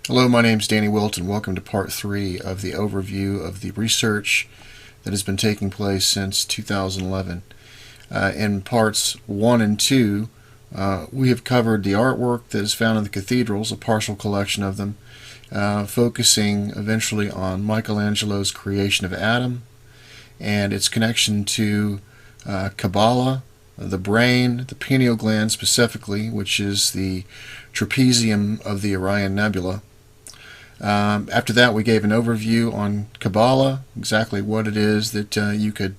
Hello, my name is Danny Wilten. Welcome to part 3 of the overview of the research that has been taking place since 2011. In parts 1 and 2, we have covered the artwork that is found in the cathedrals, a partial collection of them, focusing eventually on Michelangelo's creation of Adam and its connection to Kabbalah, the brain, the pineal gland specifically, which is the trapezium of the Orion Nebula. After that, we gave an overview on Kabbalah, exactly what it is that you could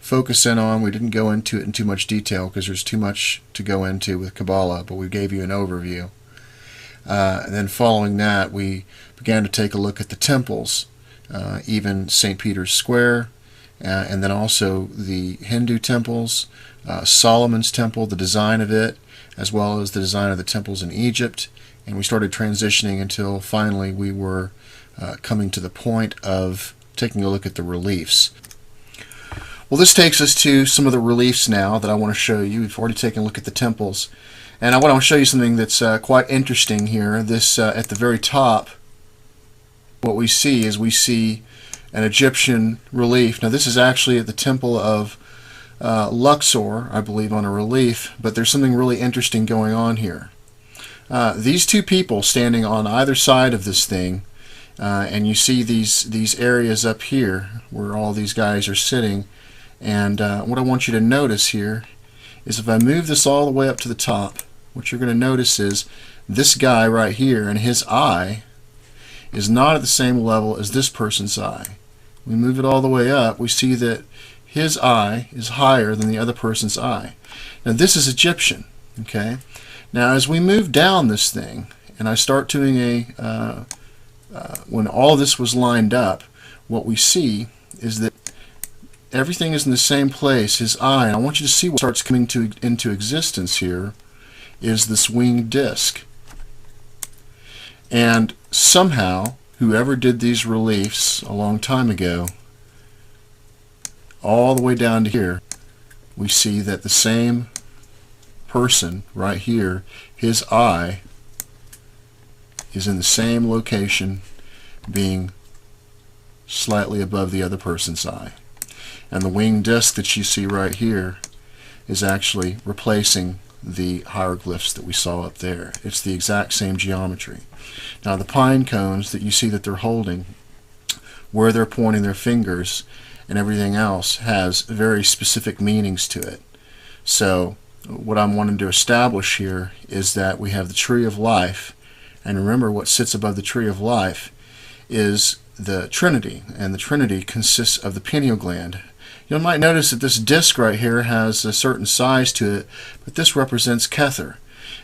focus in on. We didn't go into it in too much detail because there's too much to go into with Kabbalah, but we gave you an overview. And then following that, we began to take a look at the temples, even St. Peter's Square, and then also the Hindu temples, Solomon's temple, the design of it, as well as the design of the temples in Egypt. And we started transitioning until finally we were coming to the point of taking a look at the reliefs. Well, this takes us to some of the reliefs now that I want to show you. We've already taken a look at the temples. And I want to show you something that's quite interesting here. This at the very top, what we see is an Egyptian relief. Now this is actually at the temple of Luxor, I believe, on a relief, but there's something really interesting going on here. These two people standing on either side of this thing, and you see these areas up here where all these guys are sitting, and what I want you to notice here is if I move this all the way up to the top, what you're going to notice is this guy right here, and his eye is not at the same level as this person's eye. We move it all the way up, we see that his eye is higher than the other person's eye. Now this is Egyptian, okay? Now as we move down this thing, and I start doing when all this was lined up, what we see is that everything is in the same place. His eye, and I want you to see what starts coming into existence here, is this winged disc. And somehow, whoever did these reliefs a long time ago, all the way down to here, we see that the same person right here, his eye is in the same location, being slightly above the other person's eye. And the winged disc that you see right here is actually replacing the hieroglyphs that we saw up there. It's the exact same geometry. Now the pine cones that you see that they're holding, where they're pointing their fingers and everything else, has very specific meanings to it. So what I'm wanting to establish here is that we have the tree of life, and remember what sits above the tree of life is the Trinity, and the Trinity consists of the pineal gland. You might notice that this disc right here has a certain size to it, but this represents Kether.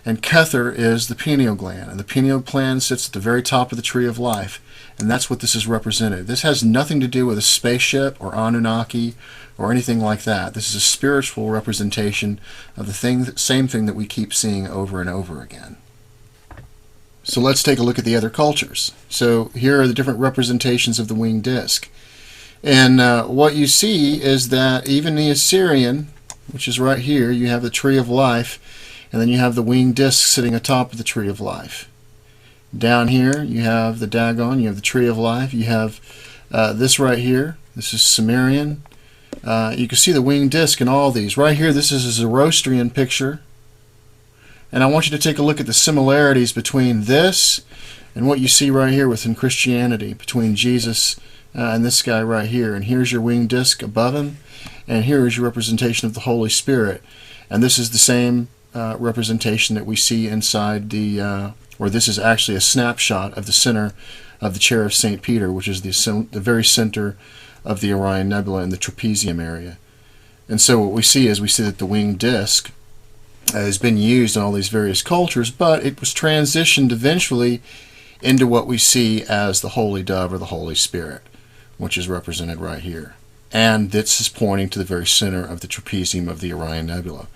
And Kether is the pineal gland, and the pineal gland sits at the very top of the tree of life, and that's what this is represented. This has nothing to do with a spaceship or Anunnaki or anything like that. This is a spiritual representation of the same thing that we keep seeing over and over again. So let's take a look at the other cultures. So here are the different representations of the winged disc. And what you see is that even the Assyrian, which is right here, you have the tree of life, and then you have the winged disc sitting atop of the tree of life. Down here you have the Dagon, you have the tree of life, you have this right here, this is Sumerian. You can see the winged disc in all these. Right here, this is a Zoroastrian picture. And I want you to take a look at the similarities between this and what you see right here within Christianity, between Jesus and this guy right here. And here's your winged disc above him, and here is your representation of the Holy Spirit. And this is the same representation that we see inside the, or this is actually a snapshot of the center of the chair of St. Peter, which is the very center of the Orion Nebula in the trapezium area. And so what we see is that the winged disc has been used in all these various cultures, but it was transitioned eventually into what we see as the Holy Dove or the Holy Spirit, which is represented right here. And this is pointing to the very center of the trapezium of the Orion Nebula.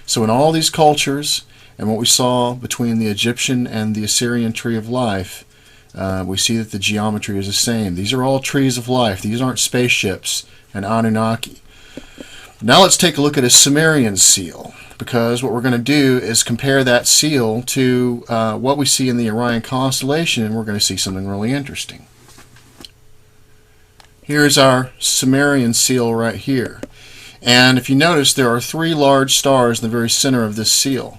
So in all these cultures, and what we saw between the Egyptian and the Assyrian tree of life, we see that the geometry is the same. These are all trees of life. These aren't spaceships and Anunnaki. Now let's take a look at a Sumerian seal. because what we're going to do is compare that seal to what we see in the Orion constellation, and we're going to see something really interesting. Here's our Sumerian seal right here. And if you notice, there are three large stars in the very center of this seal.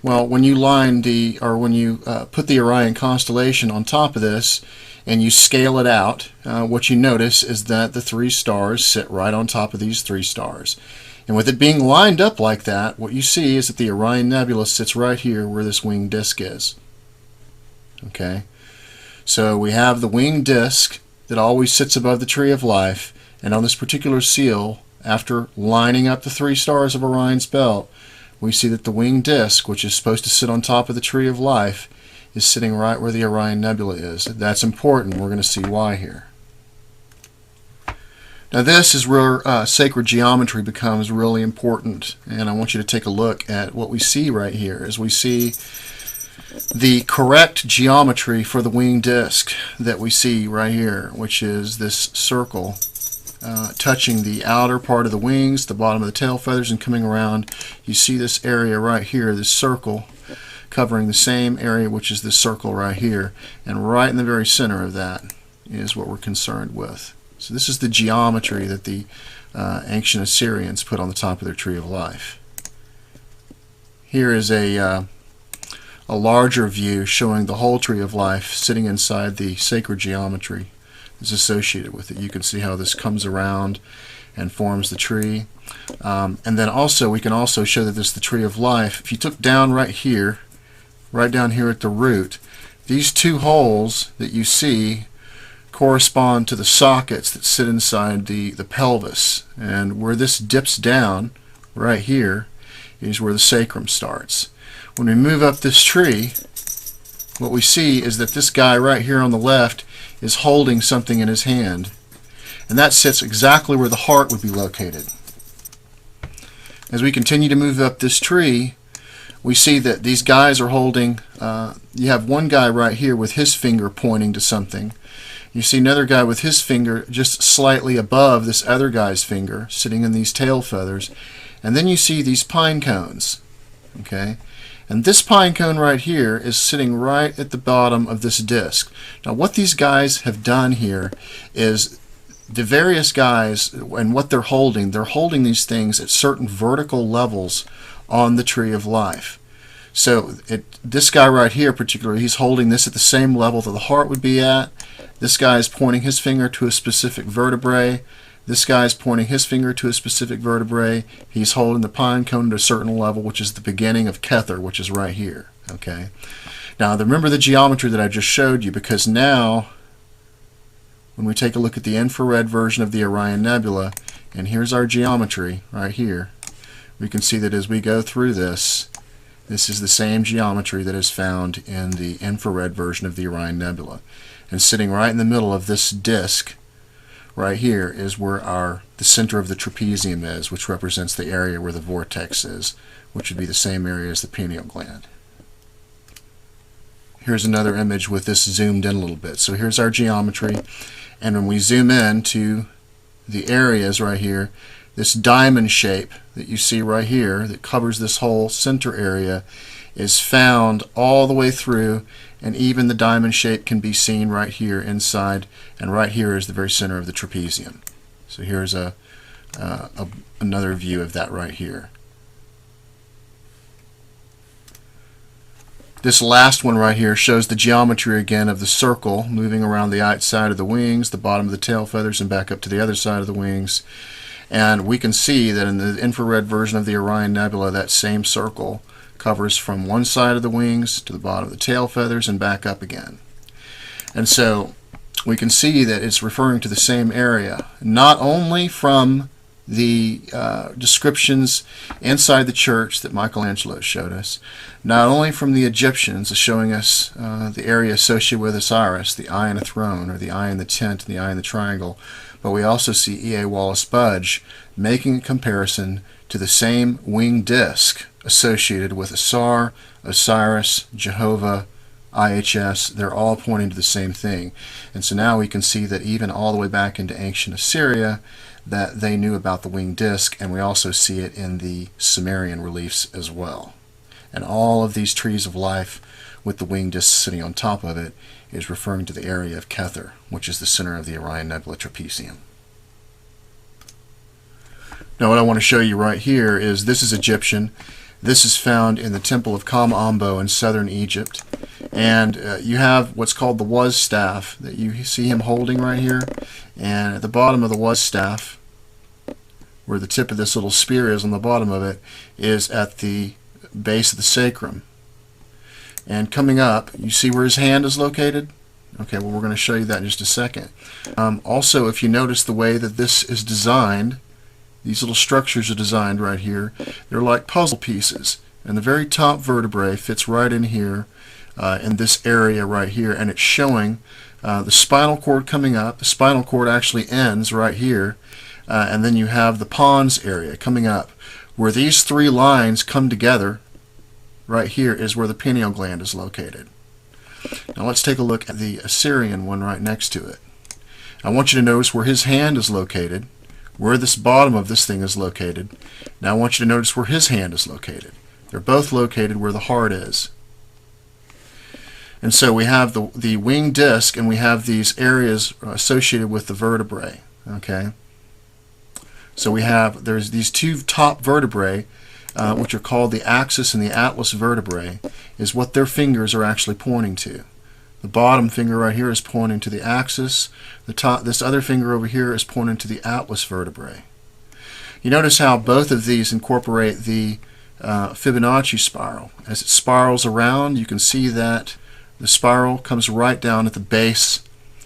Well, when you put the Orion constellation on top of this and you scale it out, what you notice is that the three stars sit right on top of these three stars. And with it being lined up like that, what you see is that the Orion Nebula sits right here where this winged disk is. Okay? So we have the winged disk that always sits above the Tree of Life, and on this particular seal, after lining up the three stars of Orion's belt, we see that the winged disk, which is supposed to sit on top of the Tree of Life, is sitting right where the Orion Nebula is. That's important. We're going to see why here. Now this is where sacred geometry becomes really important, and I want you to take a look at what we see right here. As we see the correct geometry for the winged disk that we see right here, which is this circle touching the outer part of the wings, the bottom of the tail feathers, and coming around. You see this area right here, this circle, covering the same area, which is this circle right here, and right in the very center of that is what we're concerned with. So this is the geometry that the ancient Assyrians put on the top of their Tree of Life. Here is a larger view showing the whole Tree of Life sitting inside the sacred geometry that's associated with it. You can see how this comes around and forms the tree. And then also we can also show that this is the Tree of Life. If you took down right down here at the root, these two holes that you see correspond to the sockets that sit inside the pelvis, and where this dips down right here is where the sacrum starts. When we move up this tree, what we see is that this guy right here on the left is holding something in his hand, and that sits exactly where the heart would be located. As we continue to move up this tree, we see that these guys are holding, you have one guy right here with his finger pointing to something. You see another guy with his finger just slightly above this other guy's finger, sitting in these tail feathers. And then you see these pine cones. Okay? And this pine cone right here is sitting right at the bottom of this disc. Now what these guys have done here is the various guys and what they're holding these things at certain vertical levels on the Tree of Life. So this guy right here particularly, he's holding this at the same level that the heart would be at. This guy is pointing his finger to a specific vertebrae. This guy is pointing his finger to a specific vertebrae. He's holding the pine cone at a certain level, which is the beginning of Kether, which is right here. Okay. Now remember the geometry that I just showed you, because now when we take a look at the infrared version of the Orion Nebula, and here's our geometry right here, we can see that as we go through this, this is the same geometry that is found in the infrared version of the Orion Nebula. And sitting right in the middle of this disk right here is where the center of the trapezium is, which represents the area where the vortex is, which would be the same area as the pineal gland. Here's another image with this zoomed in a little bit. So here's our geometry, and when we zoom in to the areas right here, this diamond shape that you see right here that covers this whole center area is found all the way through, and even the diamond shape can be seen right here inside, and right here is the very center of the trapezium. So here's another view of that right here. This last one right here shows the geometry again of the circle moving around the outside of the wings, the bottom of the tail feathers, and back up to the other side of the wings. And we can see that in the infrared version of the Orion Nebula, that same circle covers from one side of the wings to the bottom of the tail feathers and back up again. And so we can see that it's referring to the same area, not only from the descriptions inside the church that Michelangelo showed us, not only from the Egyptians showing us the area associated with Osiris, the eye in a throne, or the eye in the tent, and the eye in the triangle, but we also see E.A. Wallace Budge making a comparison to the same winged disk associated with Asar, Osiris, Jehovah, IHS. They're all pointing to the same thing. And so now we can see that even all the way back into ancient Assyria, that they knew about the winged disc, and we also see it in the Sumerian reliefs as well. And all of these trees of life with the winged disc sitting on top of it is referring to the area of Kether, which is the center of the Orion Nebula trapezium. Now what I want to show you right here is this is Egyptian. This is found in the Temple of Kam Ambo in southern Egypt. And you have what's called the was staff that you see him holding right here. And at the bottom of the was staff, where the tip of this little spear is on the bottom of it, is at the base of the sacrum. And coming up, you see where his hand is located? Okay, well, we're going to show you that in just a second. Also, if you notice the way that this is designed, these little structures are designed right here. They're like puzzle pieces. And the very top vertebrae fits right in here, in this area right here. And it's showing the spinal cord coming up. The spinal cord actually ends right here. And then you have the pons area coming up. Where these three lines come together, right here, is where the pineal gland is located. Now let's take a look at the Assyrian one right next to it. I want you to notice where his hand is located, where this bottom of this thing is located. Now I want you to notice where his hand is located. They're both located where the heart is. And so we have the winged disc, and we have these areas associated with the vertebrae. Okay. So there's these two top vertebrae, which are called the axis and the atlas vertebrae, is what their fingers are actually pointing to. The bottom finger right here is pointing to the axis. This other finger over here is pointing to the atlas vertebrae. You notice how both of these incorporate the Fibonacci spiral. As it spirals around, you can see that the spiral comes right down at the base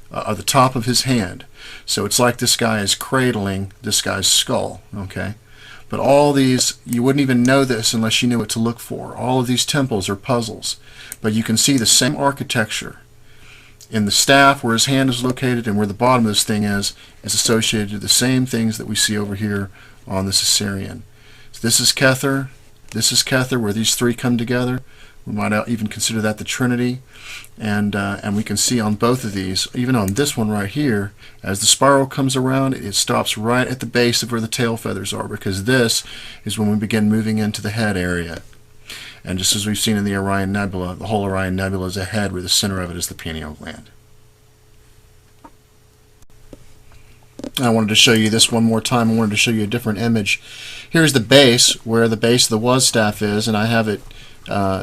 of the top of his hand. So it's like this guy is cradling this guy's skull. Okay. But all these, you wouldn't even know this unless you knew what to look for. All of these temples are puzzles. But you can see the same architecture in the staff where his hand is located, and where the bottom of this thing is associated to the same things that we see over here on this Assyrian. So this is Kether, where these three come together. We might even consider that the Trinity. And we can see on both of these, even on this one right here, as the spiral comes around, it stops right at the base of where the tail feathers are, because this is when we begin moving into the head area. And just as we've seen in the Orion Nebula, the whole Orion Nebula is a head where the center of it is the pineal gland. I wanted to show you this one more time. I wanted to show you a different image. Here's the base, where the base of the was staff is, and I have it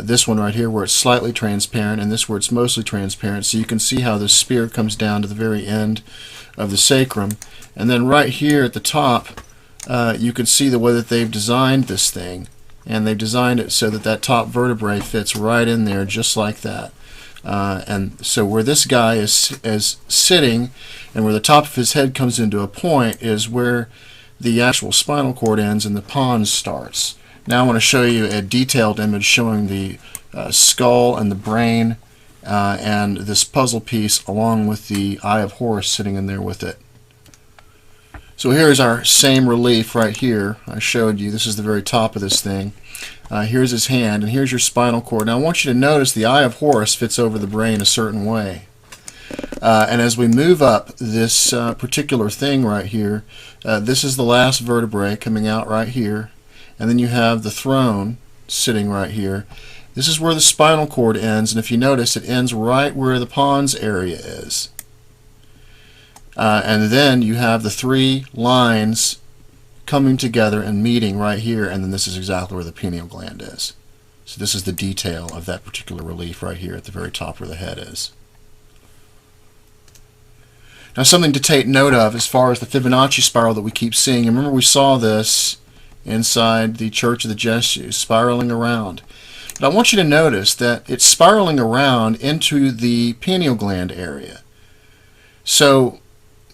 this one right here where it's slightly transparent, and this where it's mostly transparent, so you can see how this spear comes down to the very end of the sacrum. And then right here at the top, you can see the way that they've designed this thing, and they've designed it so that that top vertebrae fits right in there just like that. And so where this guy is sitting, and where the top of his head comes into a point, is where the actual spinal cord ends and the pons starts. Now I want to show you a detailed image showing the skull and the brain and this puzzle piece, along with the Eye of Horus sitting in there with it. So here's our same relief right here. I showed you. This is the very top of this thing. Here's his hand, and here's your spinal cord. Now I want you to notice the Eye of Horus fits over the brain a certain way. And as we move up this particular thing right here, this is the last vertebrae coming out right here. And then you have the throne sitting right here. This is where the spinal cord ends, and if you notice, it ends right where the pons area is. And then you have the three lines coming together and meeting right here, and then this is exactly where the pineal gland is. So this is the detail of that particular relief right here at the very top where the head is. Now something to take note of as far as the Fibonacci spiral that we keep seeing. Remember, we saw this inside the Church of the Jesuits, spiraling around. But I want you to notice that it's spiraling around into the pineal gland area. So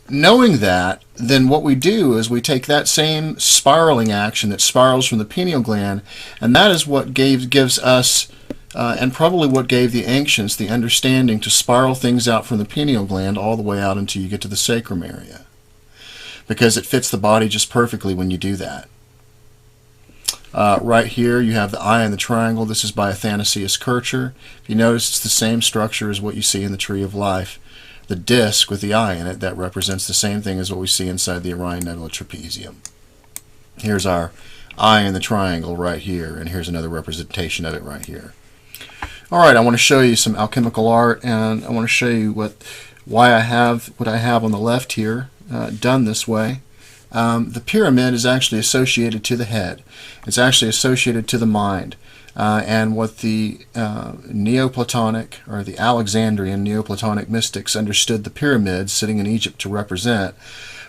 knowing that, then what we do is we take that same spiraling action that spirals from the pineal gland, and that is what gives us, and probably what gave the ancients the understanding to spiral things out from the pineal gland all the way out until you get to the sacrum area. Because it fits the body just perfectly when you do that. Right here you have the eye and the triangle. This is by Athanasius Kircher. If you notice, it's the same structure as what you see in the Tree of Life. the disc with the eye in it, that represents the same thing as what we see inside the Orion Nebula trapezium. Here's our eye in the triangle right here, and here's another representation of it right here. Alright, I want to show you some alchemical art, and I want to show you why I have what I have on the left here done this way. The pyramid is actually associated to the head. It's actually associated to the mind. And what the Neoplatonic, or the Alexandrian Neoplatonic mystics understood the pyramids sitting in Egypt to represent,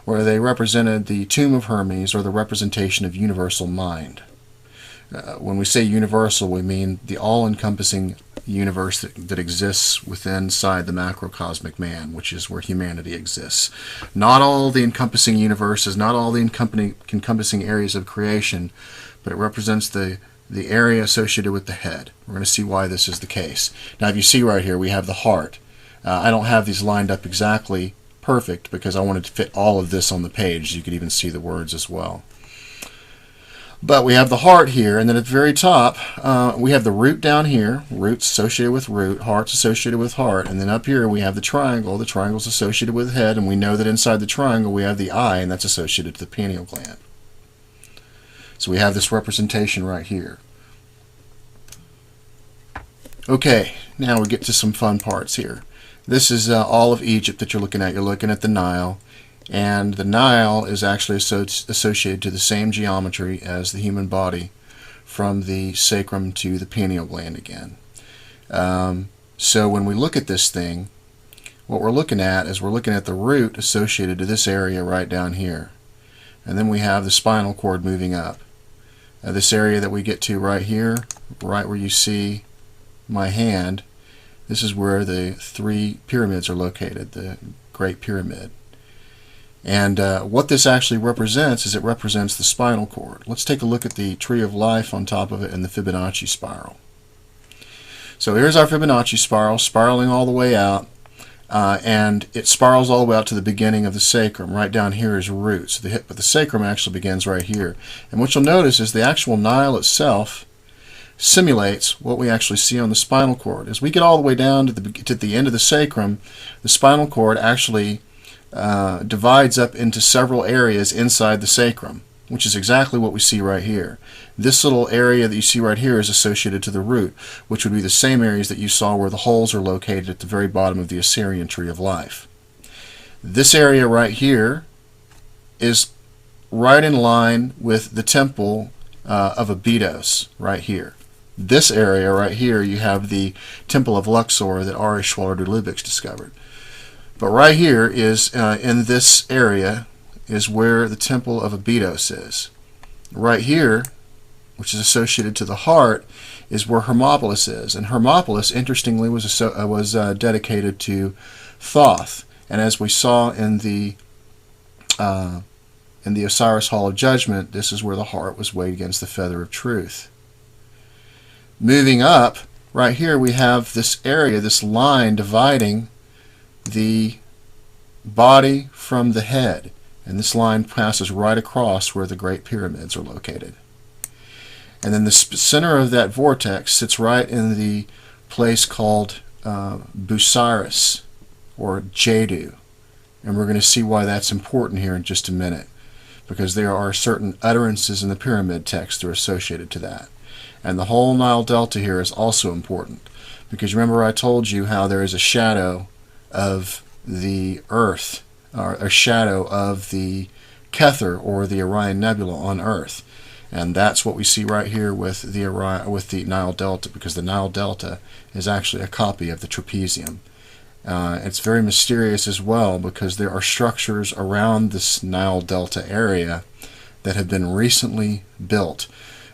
where they represented the tomb of Hermes, or the representation of universal mind. When we say universal, we mean the all-encompassing universe that exists inside the macrocosmic man, which is where humanity exists. Not all the encompassing universes, not all the encompassing areas of creation, but it represents the area associated with the head. We're going to see why this is the case. Now, if you see right here, we have the heart. I don't have these lined up exactly perfect because I wanted to fit all of this on the page. You could even see the words as well. But we have the heart here, and then at the very top, we have the root down here. Root's associated with root, heart's associated with heart, and then up here we have the triangle. The triangle's associated with head, and we know that inside the triangle we have the eye, and that's associated to the pineal gland. So we have this representation right here. Okay, now we get to some fun parts here. This is all of Egypt that you're looking at. You're looking at the Nile. And the Nile is actually associated to the same geometry as the human body, from the sacrum to the pineal gland again. So when we look at this thing, what we're looking at is we're looking at the root associated to this area right down here. And then we have the spinal cord moving up. This area that we get to right here, right where you see my hand, this is where the 3 pyramids are located, the Great Pyramid. And what this actually represents is it represents the spinal cord. Let's take a look at the tree of life on top of it and the Fibonacci spiral. So here's our Fibonacci spiral, spiraling all the way out, and it spirals all the way out to the beginning of the sacrum. Right down here is root. So but the sacrum actually begins right here. And what you'll notice is the actual Nile itself simulates what we actually see on the spinal cord. As we get all the way down to the end of the sacrum, the spinal cord actually divides up into several areas inside the sacrum, which is exactly what we see right here. This little area that you see right here is associated to the root, which would be the same areas that you saw where the holes are located at the very bottom of the Assyrian tree of life. This area right here is right in line with the temple of Abydos right here. This area right here, you have the temple of Luxor that Ari Schwaller-Lübeck's discovered. But right here is, in this area, is where the temple of Abydos is. Right here, which is associated to the heart, is where Hermopolis is. And Hermopolis, interestingly, was dedicated to Thoth. And as we saw in the Osiris Hall of Judgment, this is where the heart was weighed against the feather of truth. Moving up, right here we have this area, this line dividing the body from the head, and this line passes right across where the Great Pyramids are located. And then the center of that vortex sits right in the place called Busiris, or Jadu, and we're going to see why that's important here in just a minute, because there are certain utterances in the pyramid text that are associated to that. And the whole Nile Delta here is also important, because remember I told you how there is a shadow of the Earth, or a shadow of the Kether, or the Orion Nebula on Earth. And that's what we see right here with the Nile Delta, because the Nile Delta is actually a copy of the trapezium. It's very mysterious as well, because there are structures around this Nile Delta area that have been recently built.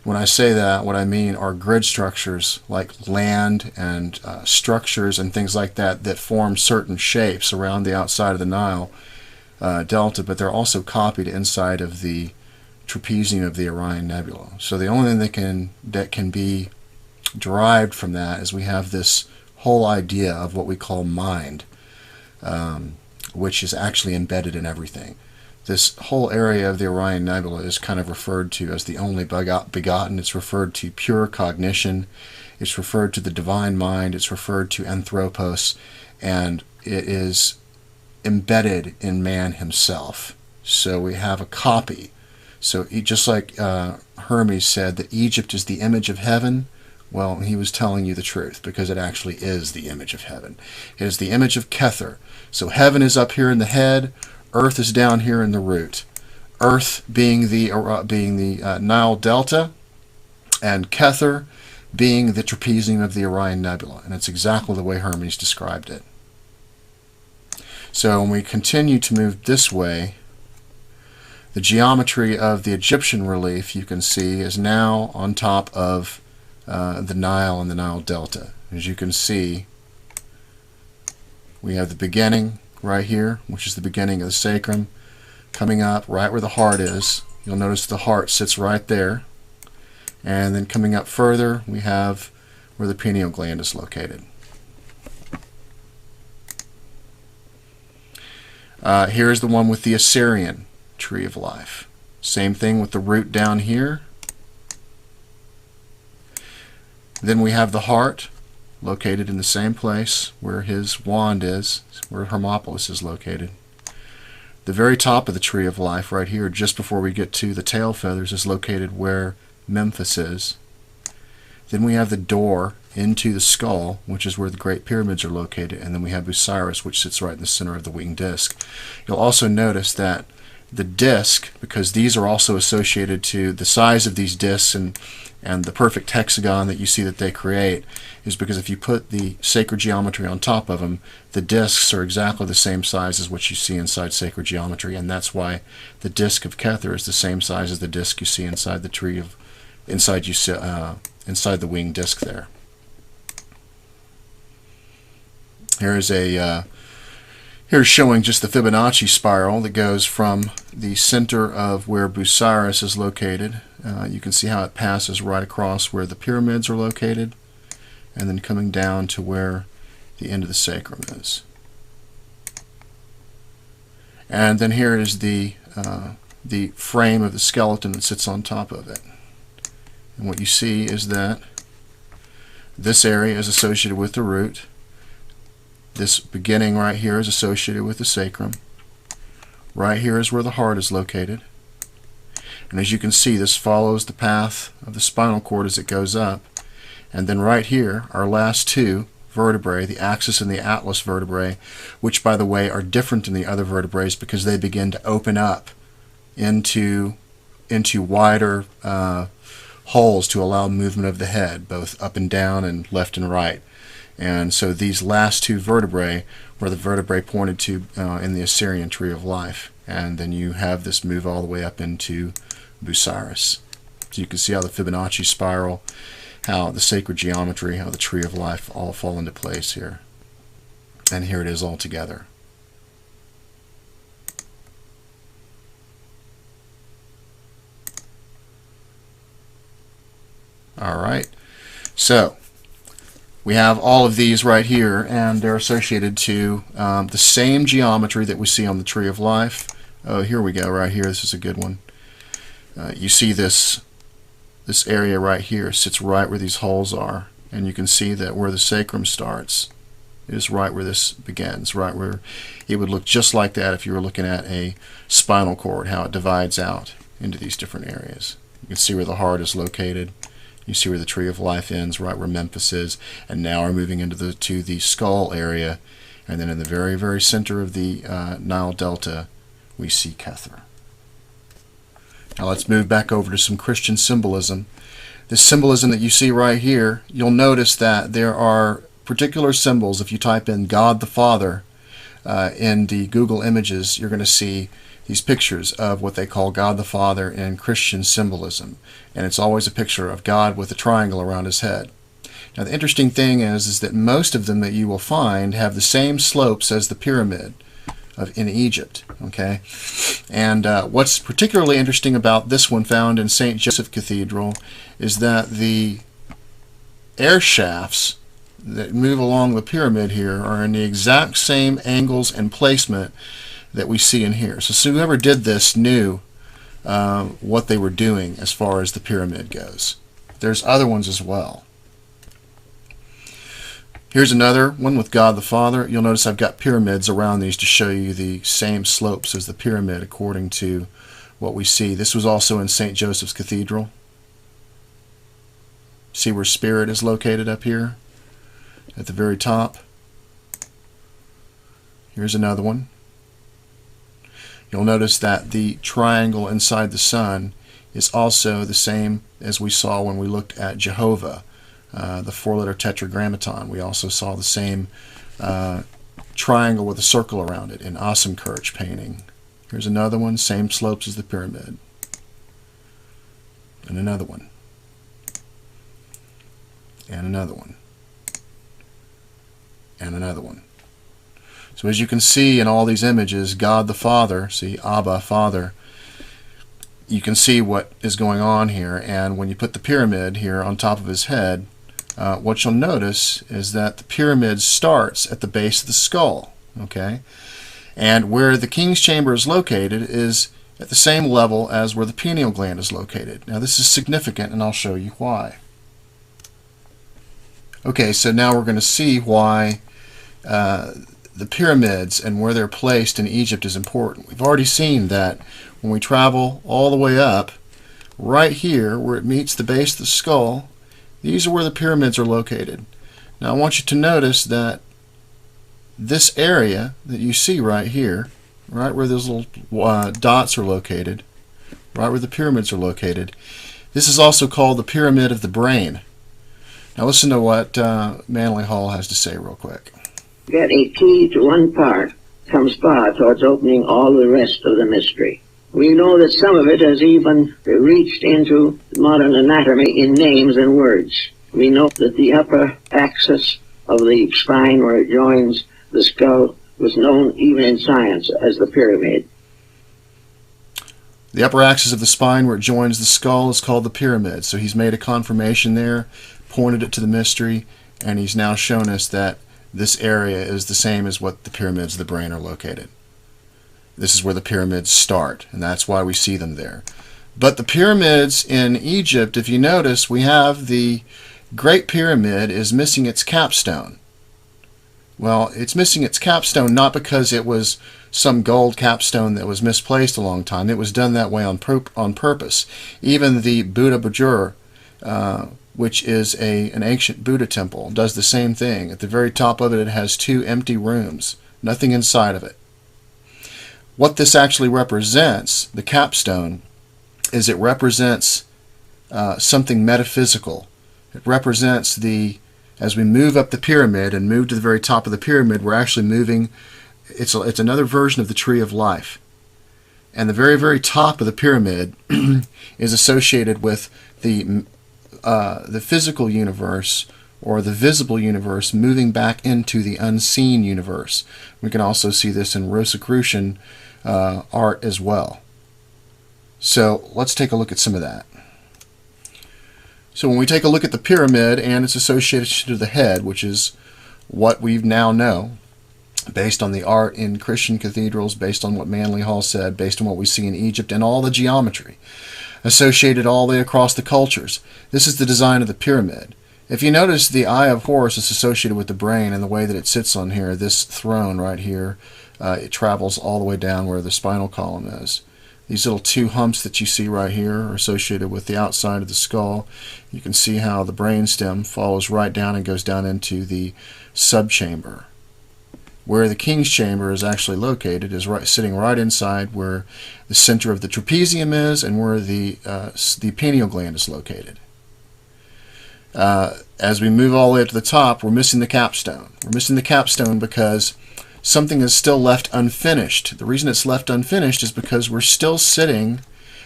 When I say that, what I mean are grid structures like land and structures and things like that that form certain shapes around the outside of the Nile Delta, but they're also copied inside of the trapezium of the Orion Nebula. So the only thing that can be derived from that is we have this whole idea of what we call mind, which is actually embedded in everything. This whole area of the Orion Nebula is kind of referred to as the only begotten. It's referred to pure cognition. It's referred to the divine mind. It's referred to anthropos. And it is embedded in man himself. So we have a copy. So just like Hermes said that Egypt is the image of heaven, well, he was telling you the truth, because it actually is the image of heaven. It is the image of Kether. So heaven is up here in the head, earth is down here in the root. Earth being the Nile Delta, and Kether being the trapezium of the Orion Nebula. And it's exactly the way Hermes described it. So when we continue to move this way, the geometry of the Egyptian relief, you can see, is now on top of the Nile and the Nile Delta. As you can see, we have the beginning right here, which is the beginning of the sacrum, coming up right where the heart is. You'll notice the heart sits right there. And then coming up further, we have where the pineal gland is located. Here's the one with the Assyrian tree of life. Same thing with the root down here. Then we have the heart located in the same place where his wand is, where Hermopolis is located. The very top of the tree of life right here, just before we get to the tail feathers, is located where Memphis is. Then we have the door into the skull, which is where the Great Pyramids are located, and then we have Busiris, which sits right in the center of the winged disc. You'll also notice that the disc, because these are also associated to the size of these discs and the perfect hexagon that you see that they create, is because if you put the sacred geometry on top of them, the discs are exactly the same size as what you see inside sacred geometry, and that's why the disc of Kether is the same size as the disc you see inside the tree of inside the winged disc there. Here's showing just the Fibonacci spiral that goes from the center of where Busiris is located. You can see how it passes right across where the pyramids are located, and then coming down to where the end of the sacrum is. And then here is the frame of the skeleton that sits on top of it. And what you see is that this area is associated with the root. This beginning right here is associated with the sacrum. Right here is where the heart is located. And as you can see, this follows the path of the spinal cord as it goes up. And then right here, our last two vertebrae, the axis and the atlas vertebrae, which by the way are different than the other vertebrae because they begin to open up into wider holes to allow movement of the head, both up and down and left and right. And so these last two vertebrae were the vertebrae pointed to in the Assyrian tree of life. And then you have this move all the way up into Busiris. So you can see how the Fibonacci spiral, how the sacred geometry, how the tree of life all fall into place here. And here it is all together. All right. So we have all of these right here, and they're associated to the same geometry that we see on the tree of life. Oh, here we go, right here. This is a good one. You see this area right here sits right where these holes are, and you can see that where the sacrum starts is right where this begins, right where it would look just like that if you were looking at a spinal cord, how it divides out into these different areas. You can see where the heart is located. You see where the tree of life ends, right where Memphis is, and now we're moving into the skull area, and then in the very, very center of the Nile Delta, we see Kether. Now let's move back over to some Christian symbolism. This symbolism that you see right here, you'll notice that there are particular symbols. If you type in God the Father in the Google images, you're going to see these pictures of what they call God the Father in Christian symbolism. And it's always a picture of God with a triangle around his head. Now the interesting thing is that most of them that you will find have the same slopes as the pyramid in Egypt. Okay, and what's particularly interesting about this one found in St. Joseph Cathedral is that the air shafts that move along the pyramid here are in the exact same angles and placement that we see in here. So whoever did this knew what they were doing as far as the pyramid goes. There's other ones as well. Here's another one with God the Father. You'll notice I've got pyramids around these to show you the same slopes as the pyramid according to what we see. This was also in St. Joseph's Cathedral. See where Spirit is located up here at the very top. Here's another one. You'll notice that the triangle inside the sun is also the same as we saw when we looked at Jehovah, the four-letter tetragrammaton. We also saw the same triangle with a circle around it in Ossenkirch painting. Here's another one, same slopes as the pyramid. And another one. And another one. And another one. So as you can see in all these images, God the Father, see Abba, Father, you can see what is going on here. And when you put the pyramid here on top of his head, what you'll notice is that the pyramid starts at the base of the skull. Okay? And where the king's chamber is located is at the same level as where the pineal gland is located. Now this is significant, and I'll show you why. Okay, so now we're going to see why the pyramids and where they're placed in Egypt is important. We've already seen that when we travel all the way up, right here where it meets the base of the skull, these are where the pyramids are located. Now I want you to notice that this area that you see right here, right where those little dots are located, right where the pyramids are located, this is also called the pyramid of the brain. Now listen to what Manly Hall has to say real quick. Get a key to one part comes far towards opening all the rest of the mystery. We know that some of it has even reached into modern anatomy in names and words. We know that the upper axis of the spine where it joins the skull was known even in science as the pyramid. The upper axis of the spine where it joins the skull is called the pyramid. So he's made a confirmation there, pointed it to the mystery, and he's now shown us that this area is the same as what the pyramids of the brain are located. This is where the pyramids start, and that's why we see them there. But the pyramids in Egypt, if you notice, we have the Great Pyramid is missing its capstone. Well, it's missing its capstone not because it was some gold capstone that was misplaced a long time. It was done that way on purpose. Even the Buddha Bajur, which is an ancient Buddha temple, does the same thing. At the very top of it, it has two empty rooms, nothing inside of it. What this actually represents, the capstone, is it represents something metaphysical. It represents as we move up the pyramid and move to the very top of the pyramid, we're actually moving, it's another version of the tree of life. And the very, very top of the pyramid is associated with the physical universe or the visible universe moving back into the unseen universe. We can also see this in Rosicrucian art as well. So let's take a look at some of that. So when we take a look at the pyramid and its association to the head, which is what we now know, based on the art in Christian cathedrals, based on what Manly Hall said, based on what we see in Egypt, and all the geometry associated all the way across the cultures. This is the design of the pyramid. If you notice, the Eye of Horus is associated with the brain and the way that it sits on here, this throne right here, it travels all the way down where the spinal column is. These little two humps that you see right here are associated with the outside of the skull. You can see how the brainstem follows right down and goes down into the subchamber. Where the king's chamber is actually located is sitting right inside where the center of the trapezium is and where the pineal gland is located. As we move all the way up to the top, we're missing the capstone. We're missing the capstone because something is still left unfinished. The reason it's left unfinished is because we're still sitting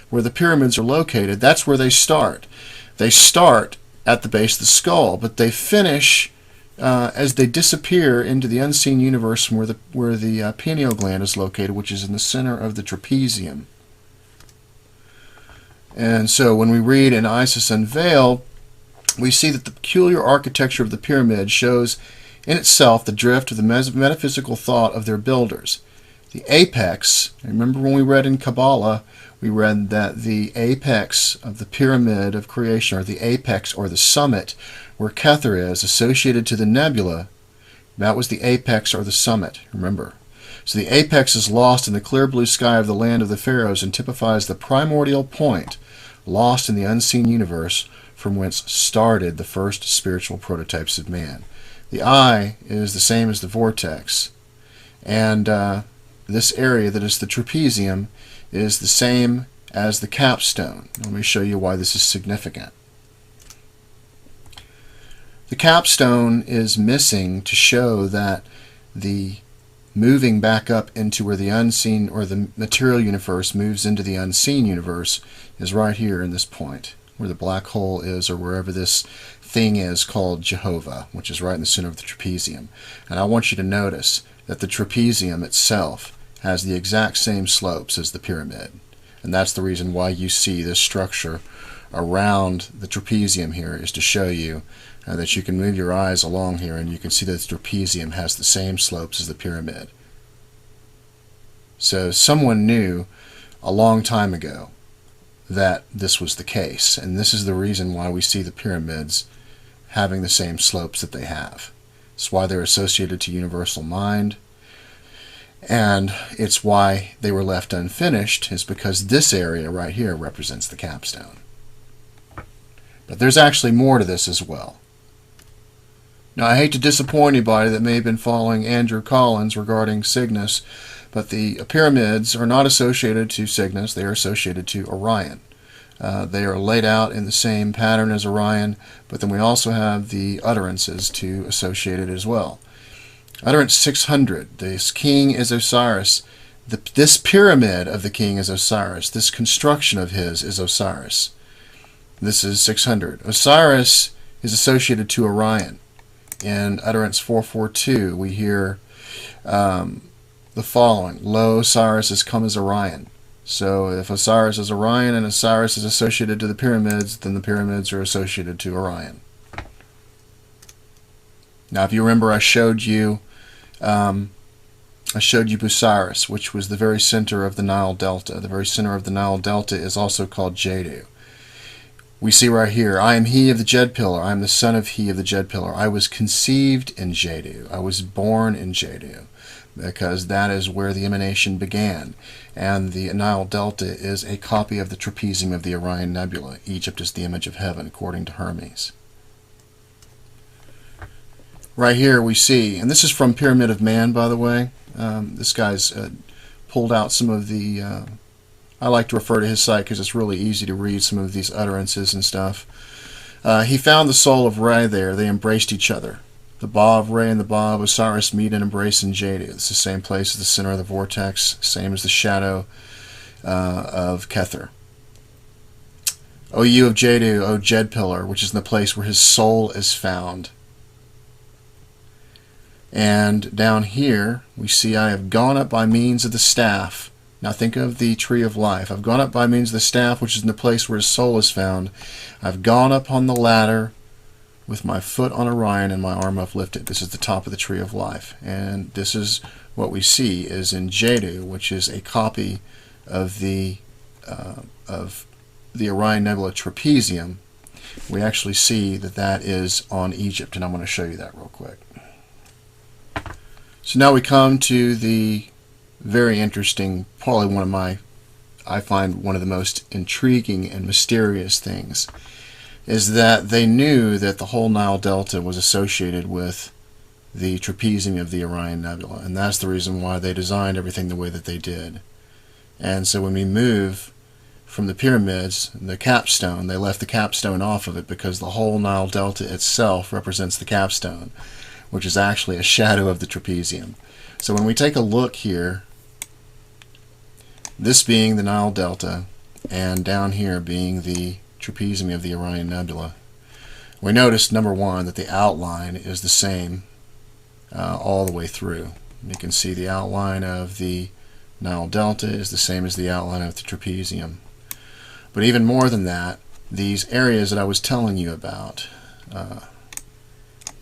where the pyramids are located. That's where they start. They start at the base of the skull, but they finish as they disappear into the unseen universe where the pineal gland is located, which is in the center of the trapezium. And so when we read in Isis Unveiled, we see that the peculiar architecture of the pyramid shows in itself the drift of the metaphysical thought of their builders. The apex, remember when we read in Kabbalah, we read that the apex of the pyramid of creation, or the apex or the summit where Kether is, associated to the nebula, That was the apex or the summit, remember. So the apex is lost in the clear blue sky of the land of the pharaohs and typifies the primordial point lost in the unseen universe from whence started the first spiritual prototypes of man. The eye is the same as the vortex, and this area that is the trapezium is the same as the capstone. Let me show you why this is significant. The capstone is missing to show that the moving back up into where the unseen or the material universe moves into the unseen universe is right here in this point, where the black hole is, or wherever this thing is called Jehovah, which is right in the center of the trapezium. And I want you to notice that the trapezium itself has the exact same slopes as the pyramid. And that's the reason why you see this structure around the trapezium here, is to show you that you can move your eyes along here and you can see that the trapezium has the same slopes as the pyramid. So someone knew a long time ago that this was the case, and this is the reason why we see the pyramids having the same slopes that they have. It's why they're associated to universal mind, and it's why they were left unfinished, is because this area right here represents the capstone. But there's actually more to this as well. Now, I hate to disappoint anybody that may have been following Andrew Collins regarding Cygnus, but the pyramids are not associated to Cygnus, they are associated to Orion. They are laid out in the same pattern as Orion, but then we also have the utterances to associate it as well. Utterance 600, this king is Osiris. This pyramid of the king is Osiris. This construction of his is Osiris. This is 600. Osiris is associated to Orion. In utterance 442, we hear the following: Lo, Osiris has come as Orion. So if Osiris is Orion and Osiris is associated to the pyramids, then the pyramids are associated to Orion. Now, if you remember, I showed you Busiris, which was the very center of the Nile Delta. The very center of the Nile Delta is also called Jadu. We see right here, I am he of the Jed pillar. I am the son of he of the Jed pillar. I was conceived in Jadu. I was born in Jadu, because that is where the emanation began. And the Nile Delta is a copy of the trapezium of the Orion Nebula. Egypt is the image of heaven, according to Hermes. Right here we see, and this is from Pyramid of Man, by the way. This guy's pulled out some of the... I like to refer to his site because it's really easy to read some of these utterances and stuff. He found the soul of Re there. They embraced each other. The Ba of Re and the Ba of Osiris meet and embrace in Jadu. It's the same place as the center of the vortex, same as the shadow of Kether. O you of Jadu, O Jed pillar, which is in the place where his soul is found. And down here we see, I have gone up by means of the staff. Now think of the tree of life. I've gone up by means of the staff, which is in the place where his soul is found. I've gone up on the ladder with my foot on Orion and my arm uplifted. This is the top of the tree of life. And this is what we see is in Jadu, which is a copy of the Orion Nebula trapezium. We actually see that that is on Egypt, and I'm going to show you that real quick. So now we come to the very interesting, probably I find one of the most intriguing and mysterious things, is that they knew that the whole Nile Delta was associated with the trapezium of the Orion Nebula, and that's the reason why they designed everything the way that they did. And so when we move from the pyramids, the capstone, they left the capstone off of it because the whole Nile Delta itself represents the capstone, which is actually a shadow of the trapezium. So when we take a look here, this being the Nile Delta, and down here being the trapezium of the Orion Nebula, we notice, number one, that the outline is the same all the way through. You can see the outline of the Nile Delta is the same as the outline of the trapezium. But even more than that, these areas that I was telling you about,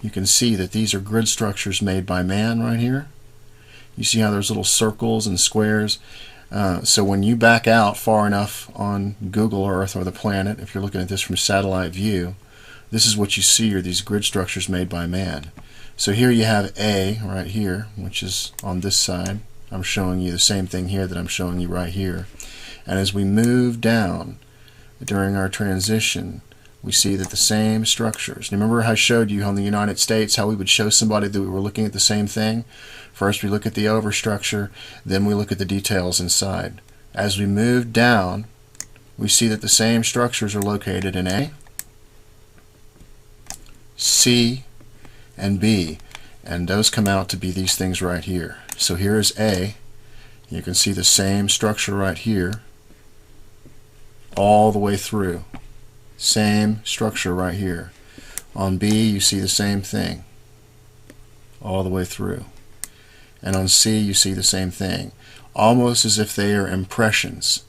you can see that these are grid structures made by man right here. You see how there's little circles and squares. So when you back out far enough on Google Earth or the planet, if you're looking at this from satellite view, this is what you see are these grid structures made by man. So here you have A right here, which is on this side. I'm showing you the same thing here that I'm showing you right here. And as we move down during our transition, we see that the same structures. Remember how I showed you on the United States how we would show somebody that we were looking at the same thing? First we look at the overstructure, then we look at the details inside. As we move down, we see that the same structures are located in A, C, and B, and those come out to be these things right here. So here is A. You can see the same structure right here all the way through. Same structure right here. On B you see the same thing all the way through. And on C you see the same thing. Almost as if they are impressions,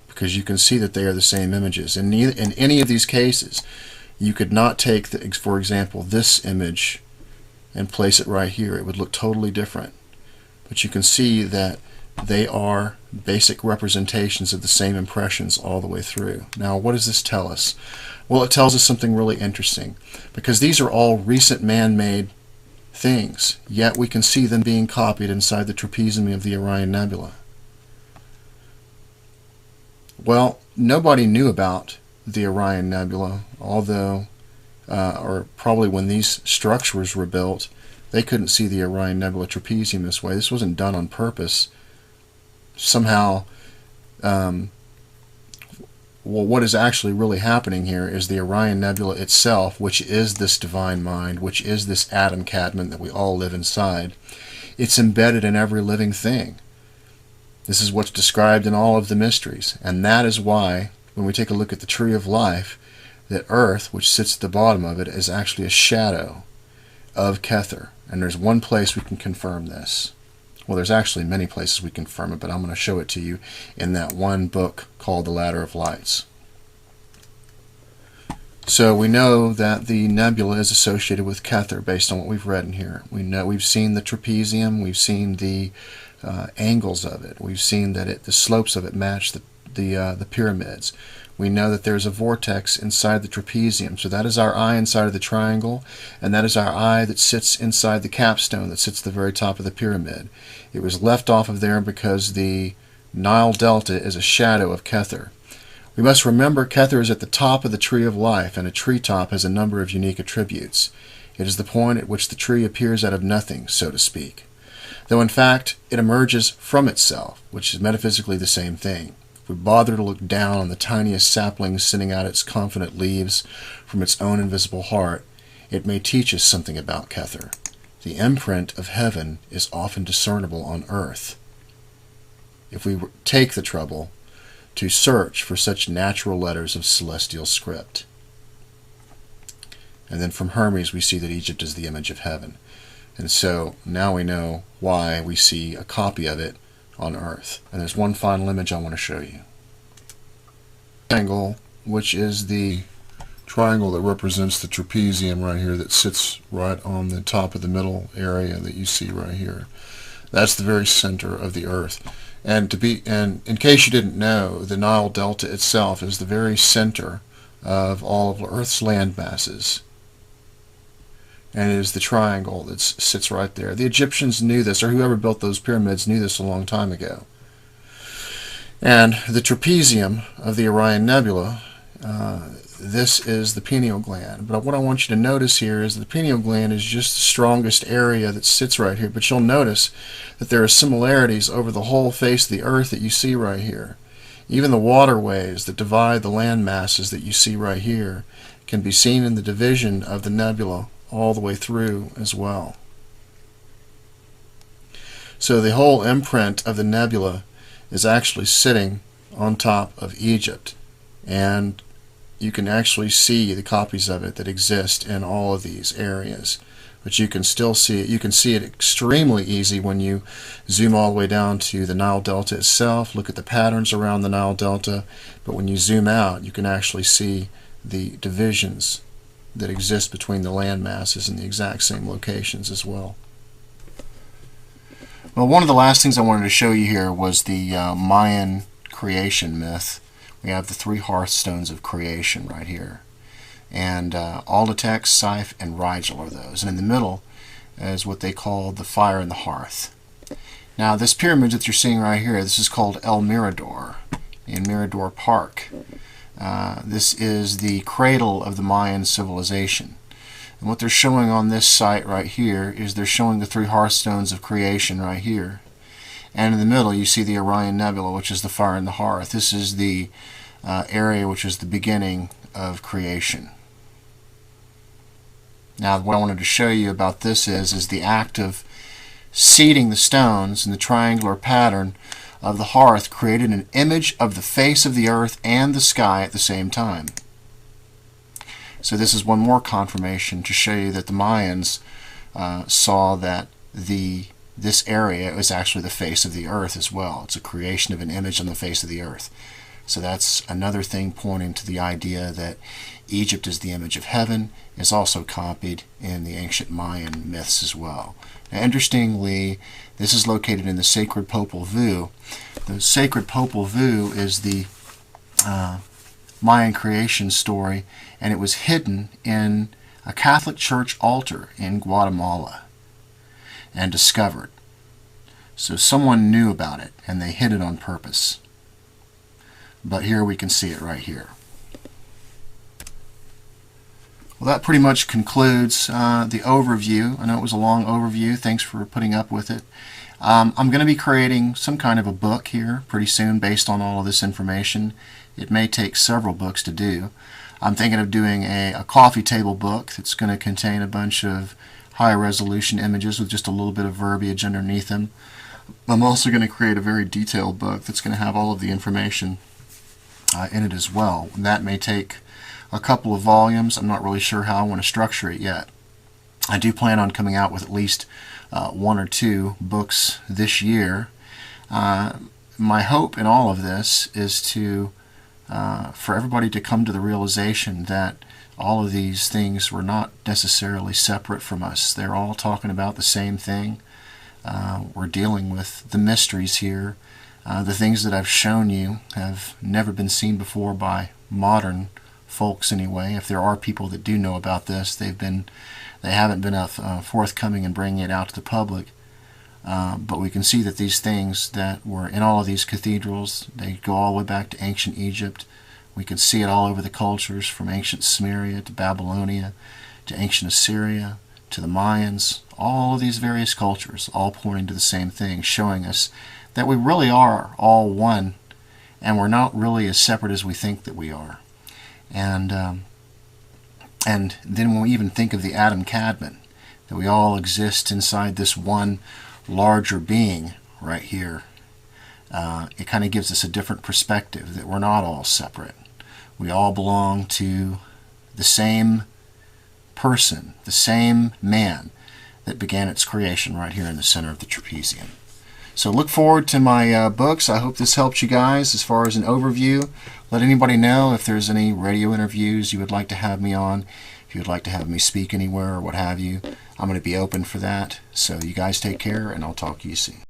because you can see that they are the same images. In any of these cases, you could not take, for example, this image and place it right here. It would look totally different. But you can see that they are basic representations of the same impressions all the way through. Now, what does this tell us? Well, it tells us something really interesting, because these are all recent man-made things, yet we can see them being copied inside the trapezium of the Orion Nebula. Well, nobody knew about the Orion Nebula, although, or probably when these structures were built, they couldn't see the Orion Nebula trapezium this way. This wasn't done on purpose. Somehow, well, what is actually really happening here is the Orion Nebula itself, which is this divine mind, which is this atom cadmium that we all live inside. It's embedded in every living thing. This is what's described in all of the mysteries, and that is why, when we take a look at the tree of life, that Earth, which sits at the bottom of it, is actually a shadow of Kether. And there's one place we can confirm this. Well, there's actually many places we confirm it, but I'm going to show it to you in that one book called The Ladder of Lights. So we know that the nebula is associated with Kether based on what we've read in here. We know we've seen the trapezium, we've seen the angles of it, we've seen that the slopes of it match the pyramids. We know that there's a vortex inside the trapezium, so that is our eye inside of the triangle, and that is our eye that sits inside the capstone that sits at the very top of the pyramid. It was left off of there because the Nile Delta is a shadow of Kether. We must remember Kether is at the top of the tree of life, and a treetop has a number of unique attributes. It is the point at which the tree appears out of nothing, so to speak, though in fact it emerges from itself, which is metaphysically the same thing. If we bother to look down on the tiniest sapling sending out its confident leaves from its own invisible heart, it may teach us something about Kether. The imprint of heaven is often discernible on earth, if we take the trouble to search for such natural letters of celestial script. And then from Hermes we see that Egypt is the image of heaven. And so now we know why we see a copy of it on earth. And there's one final image I want to show you. Triangle, which is the triangle that represents the trapezium right here that sits right on the top of the middle area that you see right here. That's the very center of the earth. And in case you didn't know, the Nile Delta itself is the very center of all of Earth's land masses. And it is the triangle that sits right there. The Egyptians knew this, or whoever built those pyramids knew this a long time ago. And the trapezium of the Orion Nebula, this is the pineal gland. But what I want you to notice here is the pineal gland is just the strongest area that sits right here. But you'll notice that there are similarities over the whole face of the earth that you see right here. Even the waterways that divide the land masses that you see right here can be seen in the division of the nebula all the way through as well. So the whole imprint of the nebula is actually sitting on top of Egypt, and you can actually see the copies of it that exist in all of these areas. But you can still see it. You can see it extremely easy when you zoom all the way down to the Nile Delta itself, look at the patterns around the Nile Delta. But when you zoom out, you can actually see the divisions that exist between the land masses in the exact same locations as well. Well, one of the last things I wanted to show you here was the Mayan creation myth. We have the three hearthstones of creation right here. And Aldatex, Siph, and Rigel are those. And in the middle is what they call the fire and the hearth. Now this pyramid that you're seeing right here, this is called El Mirador in Mirador Park. This is the cradle of the Mayan civilization. And what they're showing on this site right here is they're showing the three hearthstones of creation right here. And in the middle you see the Orion Nebula, which is the fire and the hearth. This is the area which is the beginning of creation. Now what I wanted to show you about this is the act of seating the stones in the triangular pattern of the hearth created an image of the face of the earth and the sky at the same time. So this is one more confirmation to show you that the Mayans saw that this area is actually the face of the earth as well. It's a creation of an image on the face of the earth. So that's another thing pointing to the idea that Egypt is the image of heaven, is also copied in the ancient Mayan myths as well. Now, interestingly, this is located in the sacred Popol Vuh. The sacred Popol Vuh is the Mayan creation story, and it was hidden in a Catholic church altar in Guatemala and discovered. So someone knew about it and they hid it on purpose. But here we can see it right here. Well, that pretty much concludes the overview. I know it was a long overview. Thanks for putting up with it. I'm going to be creating some kind of a book here pretty soon based on all of this information. It may take several books to do. I'm thinking of doing a coffee table book that's going to contain a bunch of high resolution images with just a little bit of verbiage underneath them. I'm also going to create a very detailed book that's going to have all of the information in it as well. That may take a couple of volumes. I'm not really sure how I want to structure it yet. I do plan on coming out with at least one or two books this year. My hope in all of this is to for everybody to come to the realization that all of these things were not necessarily separate from us. They're all talking about the same thing. We're dealing with the mysteries here. The things that I've shown you have never been seen before by modern folks anyway. If there are people that do know about this, they haven't been forthcoming in bringing it out to the public. But we can see that these things that were in all of these cathedrals, they go all the way back to ancient Egypt. We can see it all over the cultures, from ancient Sumeria to Babylonia to ancient Assyria to the Mayans. All of these various cultures all pointing to the same thing, showing us that we really are all one, and we're not really as separate as we think that we are. And then when we even think of the Atom Kadmon, that we all exist inside this one larger being right here, it kind of gives us a different perspective, that we're not all separate. We all belong to the same person, the same man that began its creation right here in the center of the trapezium. So look forward to my books. I hope this helps you guys as far as an overview. Let anybody know if there's any radio interviews you would like to have me on, if you would like to have me speak anywhere or what have you. I'm going to be open for that. So you guys take care, and I'll talk to you soon.